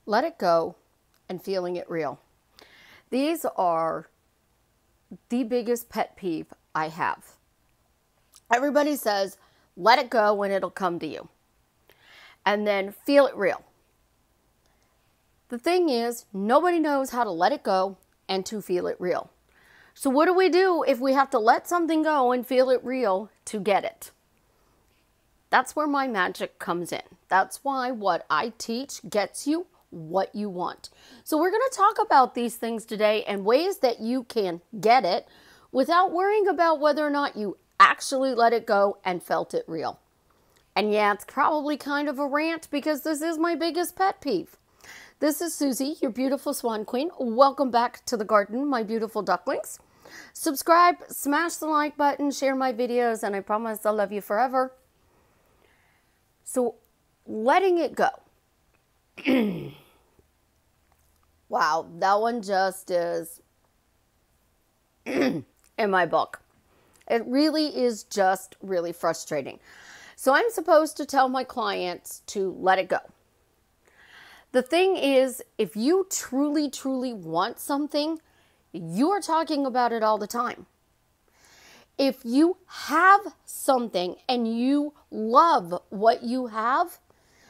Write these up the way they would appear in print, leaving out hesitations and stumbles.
let it go, and feeling it real. These are the biggest pet peeve I have. Everybody says, let it go and it'll come to you. And then feel it real. The thing is, nobody knows how to let it go and to feel it real. So what do we do if we have to let something go and feel it real to get it? That's where my magic comes in. That's why what I teach gets you what you want. So we're going to talk about these things today and ways that you can get it without worrying about whether or not you actually let it go and felt it real. And yeah, it's probably kind of a rant because this is my biggest pet peeve. This is Susie, your beautiful swan queen. Welcome back to the garden, my beautiful ducklings. Subscribe, smash the like button, share my videos, and I promise I'll love you forever. So, letting it go. Wow, that one just is in my book. It really is just really frustrating. So I'm supposed to tell my clients to let it go. The thing is, if you truly, truly want something, you are talking about it all the time. If you have something and you love what you have,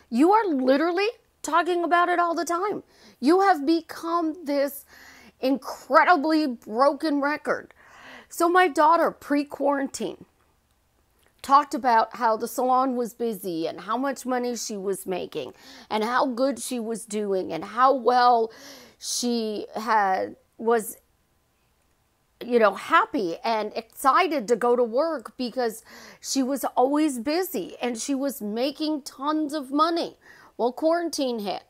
you are literally talking about it all the time. You have become this incredibly broken record. So my daughter, pre-quarantine, talked about how the salon was busy and how much money she was making and how good she was doing and how well she was happy and excited to go to work because she was always busy and she was making tons of money. Well, quarantine hit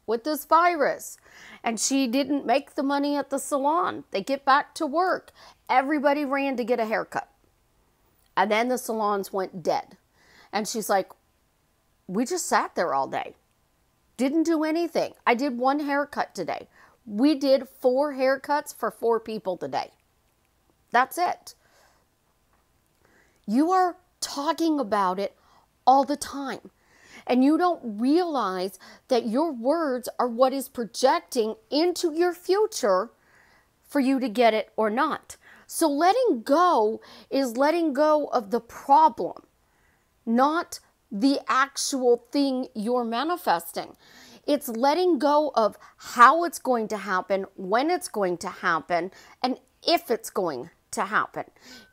with this virus and she didn't make the money at the salon. They get back to work. Everybody ran to get a haircut. And then the salons went dead. And she's like, we just sat there all day. Didn't do anything. I did one haircut today. We did 4 haircuts for 4 people today. That's it. You are talking about it all the time. And you don't realize that your words are what is projecting into your future for you to get it or not. So letting go is letting go of the problem, not the actual thing you're manifesting. It's letting go of how it's going to happen, when it's going to happen, and if it's going to happen.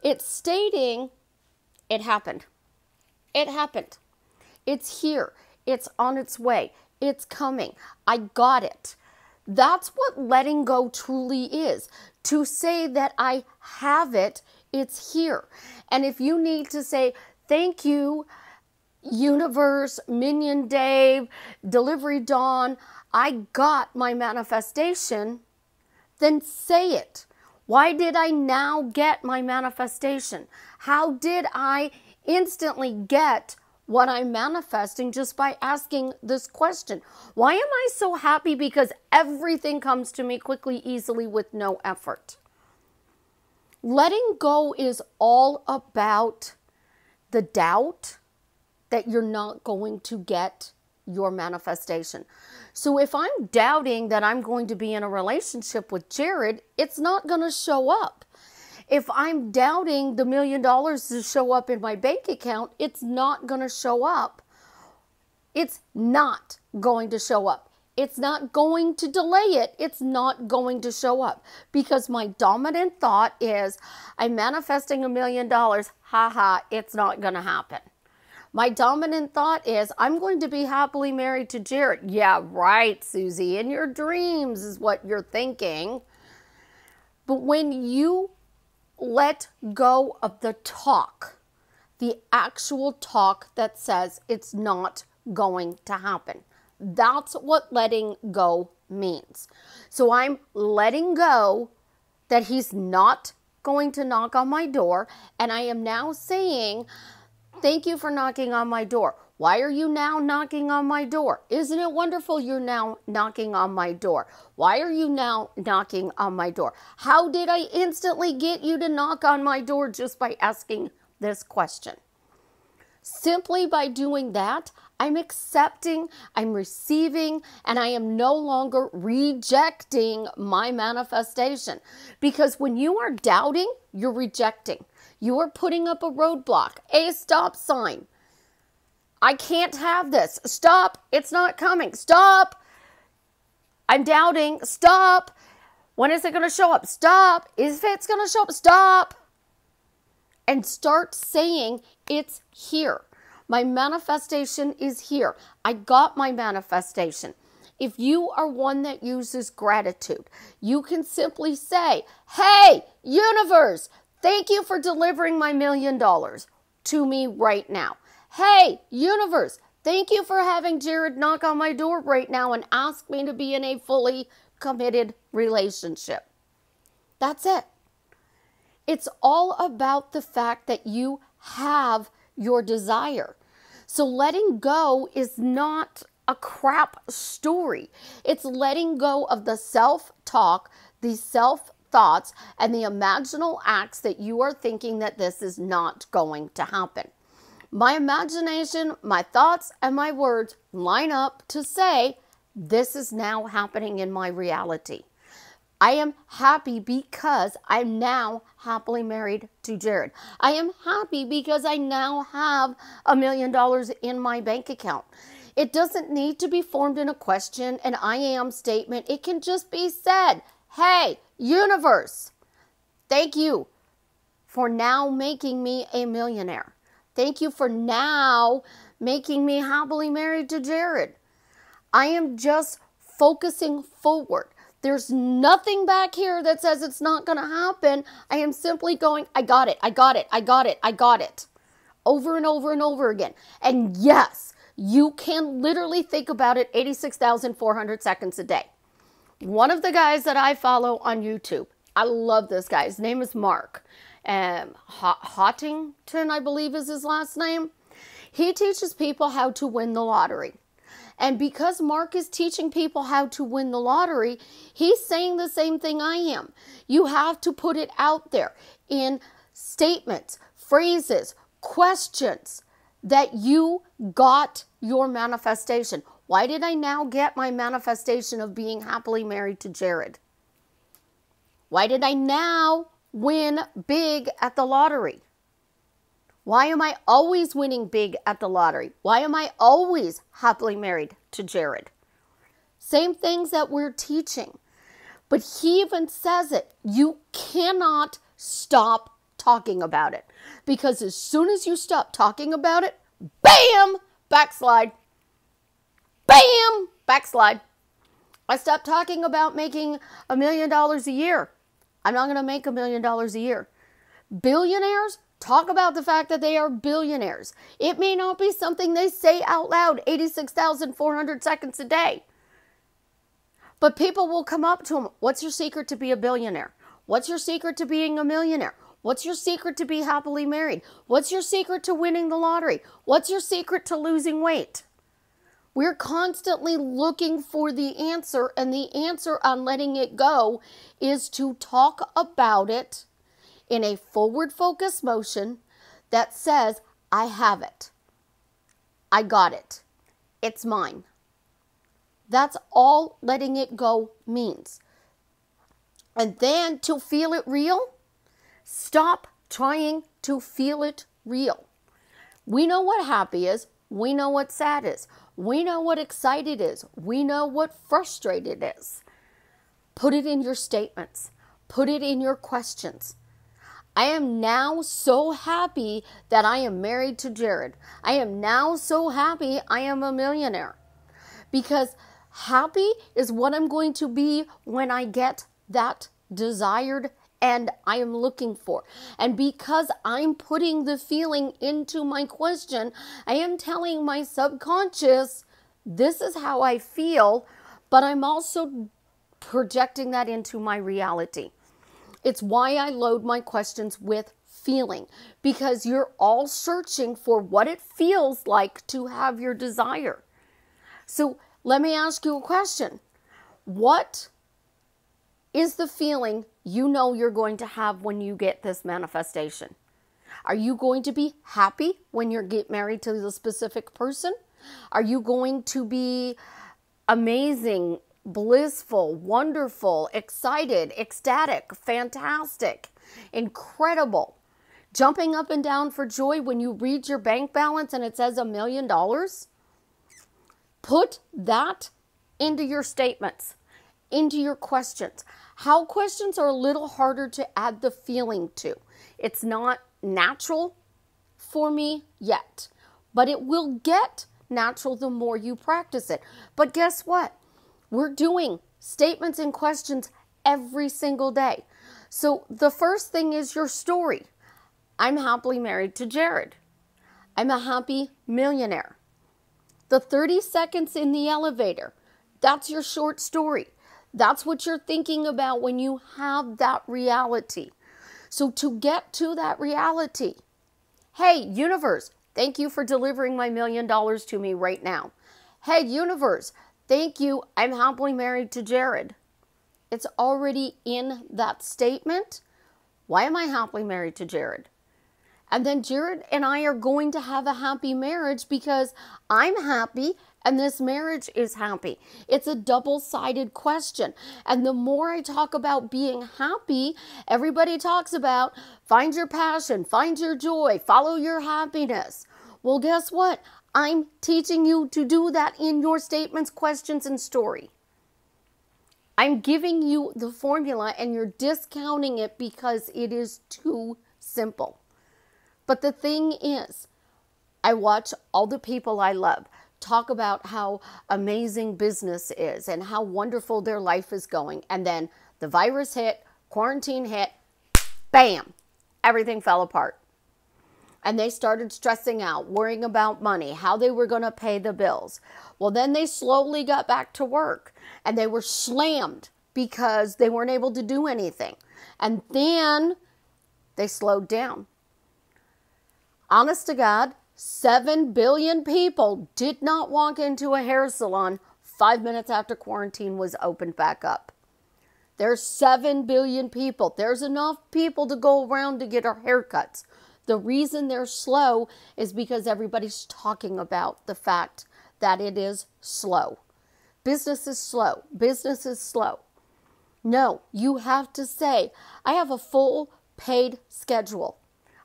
It's stating it happened. It happened. It's here. It's on its way. It's coming. I got it. That's what letting go truly is. To say that I have it, it's here. And if you need to say, thank you, universe, Minion Dave, Delivery Dawn, I got my manifestation, then say it. Why did I now get my manifestation? How did I instantly get what I'm manifesting just by asking this question? Why am I so happy? Because everything comes to me quickly, easily, with no effort. Letting go is all about the doubt that you're not going to get your manifestation. So if I'm doubting that I'm going to be in a relationship with Jared, it's not going to show up. If I'm doubting the $1 million to show up in my bank account, it's not going to show up. It's not going to show up. It's not going to delay it. It's not going to show up because my dominant thought is I'm manifesting $1 million. Ha, it's not going to happen. My dominant thought is I'm going to be happily married to Jared. Yeah, right, Susie. In your dreams is what you're thinking. But when you let go of the talk, the actual talk that says it's not going to happen. That's what letting go means. So I'm letting go that he's not going to knock on my door, and I am now saying, thank you for knocking on my door. Why are you now knocking on my door? Isn't it wonderful you're now knocking on my door? Why are you now knocking on my door? How did I instantly get you to knock on my door just by asking this question? Simply by doing that, I'm accepting, I'm receiving, and I am no longer rejecting my manifestation. Because when you are doubting, you're rejecting. You are putting up a roadblock, a stop sign. I can't have this. Stop. It's not coming. Stop. I'm doubting. Stop. When is it going to show up? Stop. If it's going to show up, stop. And start saying, it's here. My manifestation is here. I got my manifestation. If you are one that uses gratitude, you can simply say, hey, universe, thank you for delivering my $1 million to me right now. Hey, universe, thank you for having Jared knock on my door right now and ask me to be in a fully committed relationship. That's it. It's all about the fact that you have your desire. So letting go is not a crap story. It's letting go of the self-talk, the self-thoughts, and the imaginal acts that you are thinking that this is not going to happen. My imagination, my thoughts, and my words line up to say, this is now happening in my reality. I am happy because I'm now happily married to Jared. I am happy because I now have $1 million in my bank account. It doesn't need to be formed in a question, an I am statement. It can just be said, hey, universe, thank you for now making me a millionaire. Thank you for now making me happily married to Jared. I am just focusing forward. There's nothing back here that says it's not going to happen. I am simply going, I got it, I got it, I got it, I got it. Over and over and over again. And yes, you can literally think about it 86,400 seconds a day. One of the guys that I follow on YouTube, I love this guy. His name is Mark. Hottington, I believe is his last name. He teaches people how to win the lottery. And because Mark is teaching people how to win the lottery, he's saying the same thing I am. You have to put it out there in statements, phrases, questions that you got your manifestation. Why did I now get my manifestation of being happily married to Jared? Why did I now win big at the lottery? Why am I always winning big at the lottery? Why am I always happily married to Jared? Same things that we're teaching. But he even says it. You cannot stop talking about it. Because as soon as you stop talking about it, bam, backslide. Bam, backslide. I stopped talking about making $1 million a year. I'm not going to make $1 million a year. Billionaires talk about the fact that they are billionaires. It may not be something they say out loud 86,400 seconds a day. But people will come up to them. What's your secret to be a billionaire? What's your secret to being a millionaire? What's your secret to be happily married? What's your secret to winning the lottery? What's your secret to losing weight? We're constantly looking for the answer, and the answer on letting it go is to talk about it in a forward-focused motion that says, I have it. I got it. It's mine. That's all letting it go means. And then to feel it real, stop trying to feel it real. We know what happy is. We know what sad is. We know what excited is. We know what frustrated is. Put it in your statements. Put it in your questions. I am now so happy that I am married to Jared. I am now so happy I am a millionaire. Because happy is what I'm going to be when I get that desired and I am looking for. And because I'm putting the feeling into my question, I am telling my subconscious, this is how I feel, but I'm also projecting that into my reality. It's why I load my questions with feeling, because you're all searching for what it feels like to have your desire. So let me ask you a question. What is the feeling you know you're going to have when you get this manifestation? Are you going to be happy when you get married to the specific person? Are you going to be amazing, blissful, wonderful, excited, ecstatic, fantastic, incredible, jumping up and down for joy when you read your bank balance and it says $1 million? Put that into your statements, into your questions. How questions are a little harder to add the feeling to. It's not natural for me yet, but it will get natural the more you practice it. But guess what? We're doing statements and questions every single day. So the first thing is your story. I'm happily married to Jared. I'm a happy millionaire. The 30 seconds in the elevator, that's your short story. That's what you're thinking about when you have that reality. So to get to that reality, hey, universe, thank you for delivering my $1 million to me right now. Hey, universe, thank you. I'm happily married to Jared. It's already in that statement. Why am I happily married to Jared? And then Jared and I are going to have a happy marriage because I'm happy and this marriage is happy. It's a double-sided question. And the more I talk about being happy, everybody talks about find your passion, find your joy, follow your happiness. Well, guess what? I'm teaching you to do that in your statements, questions, and story. I'm giving you the formula and you're discounting it because it is too simple. But the thing is, I watch all the people I love talk about how amazing business is and how wonderful their life is going. And then the virus hit, quarantine hit, bam, everything fell apart. And they started stressing out, worrying about money, how they were going to pay the bills. Well, then they slowly got back to work and they were slammed because they weren't able to do anything. And then they slowed down. Honest to God, 7 billion people did not walk into a hair salon 5 minutes after quarantine was opened back up. There's 7 billion people. There's enough people to go around to get our haircuts. The reason they're slow is because everybody's talking about the fact that it is slow. Business is slow. Business is slow. No, you have to say, I have a full paid schedule.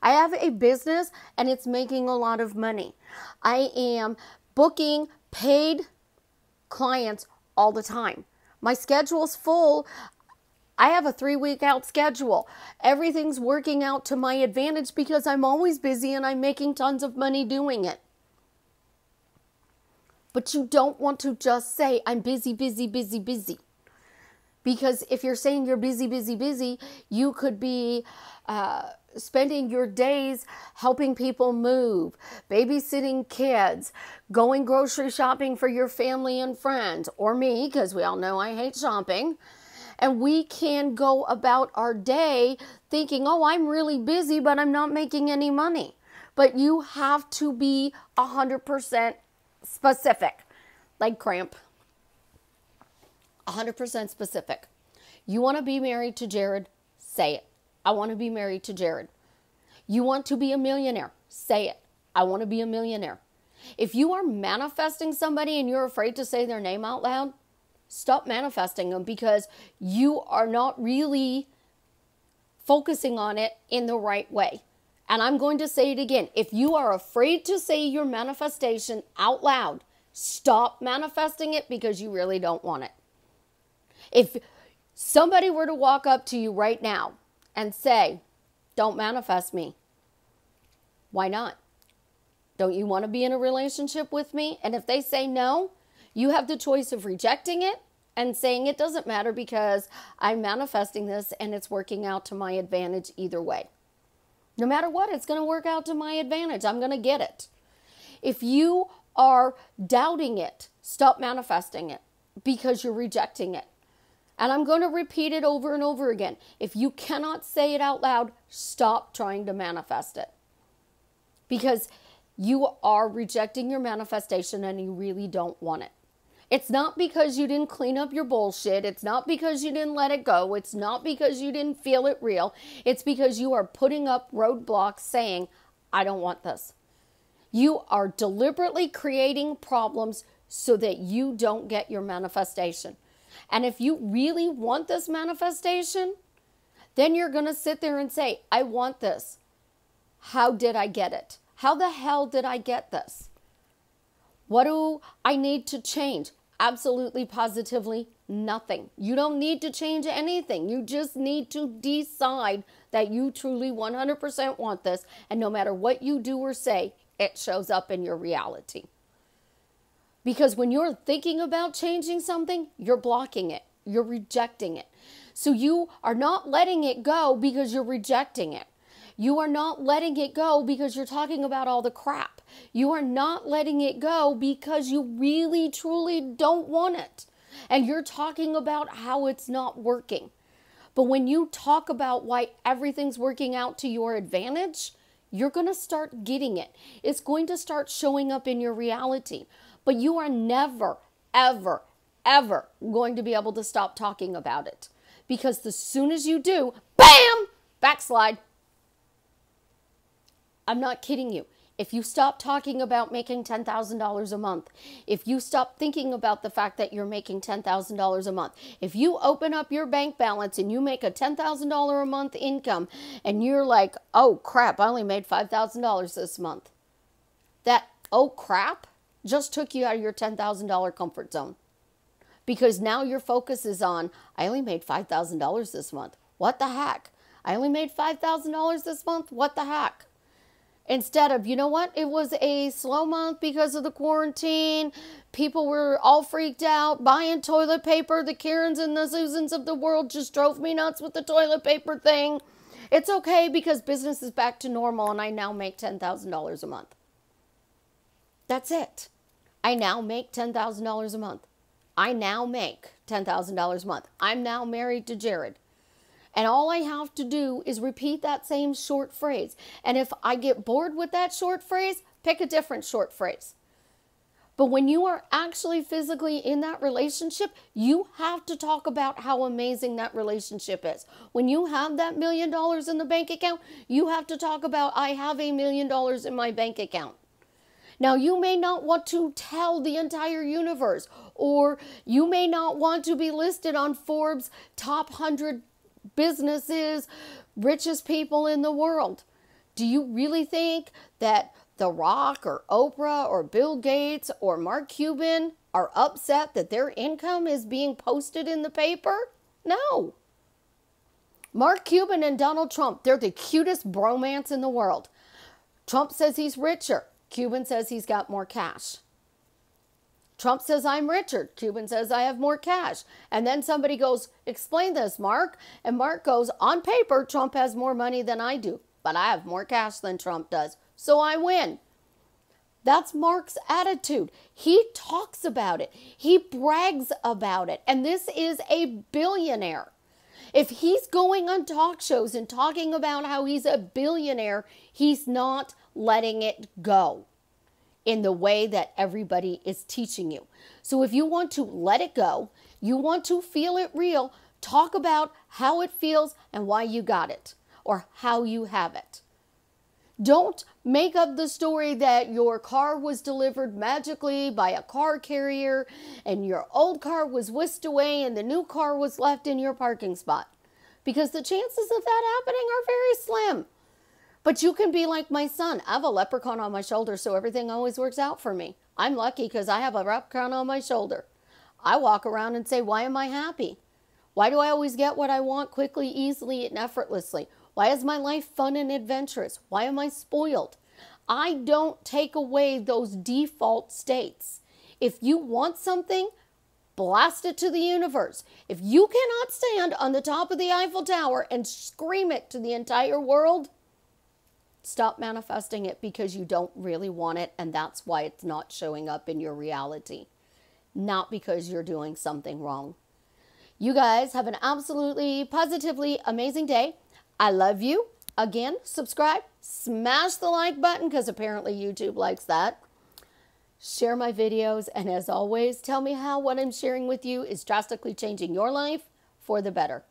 I have a business and it's making a lot of money. I am booking paid clients all the time. My schedule's full. I have a 3-week out schedule. Everything's working out to my advantage because I'm always busy and I'm making tons of money doing it. But you don't want to just say, I'm busy, busy, busy, busy. Because if you're saying you're busy, busy, busy, you could be spending your days helping people move, babysitting kids, going grocery shopping for your family and friends, or me, because we all know I hate shopping. And we can go about our day thinking, oh, I'm really busy, but I'm not making any money. But you have to be 100% specific, like cramp. 100% specific. You want to be married to Jared? Say it. I want to be married to Jared. You want to be a millionaire? Say it. I want to be a millionaire. If you are manifesting somebody and you're afraid to say their name out loud, stop manifesting them because you are not really focusing on it in the right way. And I'm going to say it again. If you are afraid to say your manifestation out loud, stop manifesting it because you really don't want it. If somebody were to walk up to you right now and say, don't manifest me, why not? Don't you want to be in a relationship with me? And if they say no, you have the choice of rejecting it and saying it doesn't matter because I'm manifesting this and it's working out to my advantage either way. No matter what, it's going to work out to my advantage. I'm going to get it. If you are doubting it, stop manifesting it because you're rejecting it. And I'm going to repeat it over and over again. If you cannot say it out loud, stop trying to manifest it. Because you are rejecting your manifestation and you really don't want it. It's not because you didn't clean up your bullshit. It's not because you didn't let it go. It's not because you didn't feel it real. It's because you are putting up roadblocks saying, I don't want this. You are deliberately creating problems so that you don't get your manifestation. And if you really want this manifestation, then you're going to sit there and say, I want this. How did I get it? How the hell did I get this? What do I need to change? Absolutely, positively nothing. You don't need to change anything. You just need to decide that you truly 100% want this. And no matter what you do or say, it shows up in your reality. Because when you're thinking about changing something, you're blocking it. You're rejecting it. So you are not letting it go because you're rejecting it. You are not letting it go because you're talking about all the crap. You are not letting it go because you really, truly don't want it. And you're talking about how it's not working. But when you talk about why everything's working out to your advantage, you're going to start getting it. It's going to start showing up in your reality. But you are never, ever, ever going to be able to stop talking about it. Because as soon as you do, bam, backslide. I'm not kidding you. If you stop talking about making $10,000 a month, if you stop thinking about the fact that you're making $10,000 a month, if you open up your bank balance and you make a $10,000 a month income and you're like, oh crap, I only made $5,000 this month. That, oh crap, just took you out of your $10,000 comfort zone. Because now your focus is on, I only made $5,000 this month. What the heck? I only made $5,000 this month? What the heck? Instead of, you know what? It was a slow month because of the quarantine. People were all freaked out, buying toilet paper. The Karens and the Susans of the world just drove me nuts with the toilet paper thing. It's okay because business is back to normal and I now make $10,000 a month. That's it. I now make $10,000 a month. I now make $10,000 a month. I'm now married to Jared. And all I have to do is repeat that same short phrase. And if I get bored with that short phrase, pick a different short phrase. But when you are actually physically in that relationship, you have to talk about how amazing that relationship is. When you have that $1 million in the bank account, you have to talk about, I have $1 million in my bank account. Now, you may not want to tell the entire universe, or you may not want to be listed on Forbes' top 100 businesses, richest people in the world. Do you really think that The Rock or Oprah or Bill Gates or Mark Cuban are upset that their income is being posted in the paper? No. Mark Cuban and Donald Trump, they're the cutest bromance in the world. Trump says he's richer. Cuban says he's got more cash. Trump says, I'm richer. Cuban says, I have more cash. And then somebody goes, explain this, Mark. And Mark goes, on paper, Trump has more money than I do, but I have more cash than Trump does. So I win. That's Mark's attitude. He talks about it. He brags about it. And this is a billionaire. If he's going on talk shows and talking about how he's a billionaire, he's not letting it go in the way that everybody is teaching you. So if you want to let it go, you want to feel it real, talk about how it feels and why you got it or how you have it. Don't make up the story that your car was delivered magically by a car carrier and your old car was whisked away and the new car was left in your parking spot. Because the chances of that happening are very slim. But you can be like my son. I have a leprechaun on my shoulder, so everything always works out for me. I'm lucky because I have a leprechaun on my shoulder. I walk around and say, why am I happy? Why do I always get what I want quickly, easily, and effortlessly? Why is my life fun and adventurous? Why am I spoiled? I don't take away those default states. If you want something, blast it to the universe. If you cannot stand on the top of the Eiffel Tower and scream it to the entire world, stop manifesting it because you don't really want it, and that's why it's not showing up in your reality. Not because you're doing something wrong. You guys have an absolutely, positively amazing day. I love you. Again, subscribe, smash the like button because apparently YouTube likes that. Share my videos, and as always, tell me how what I'm sharing with you is drastically changing your life for the better.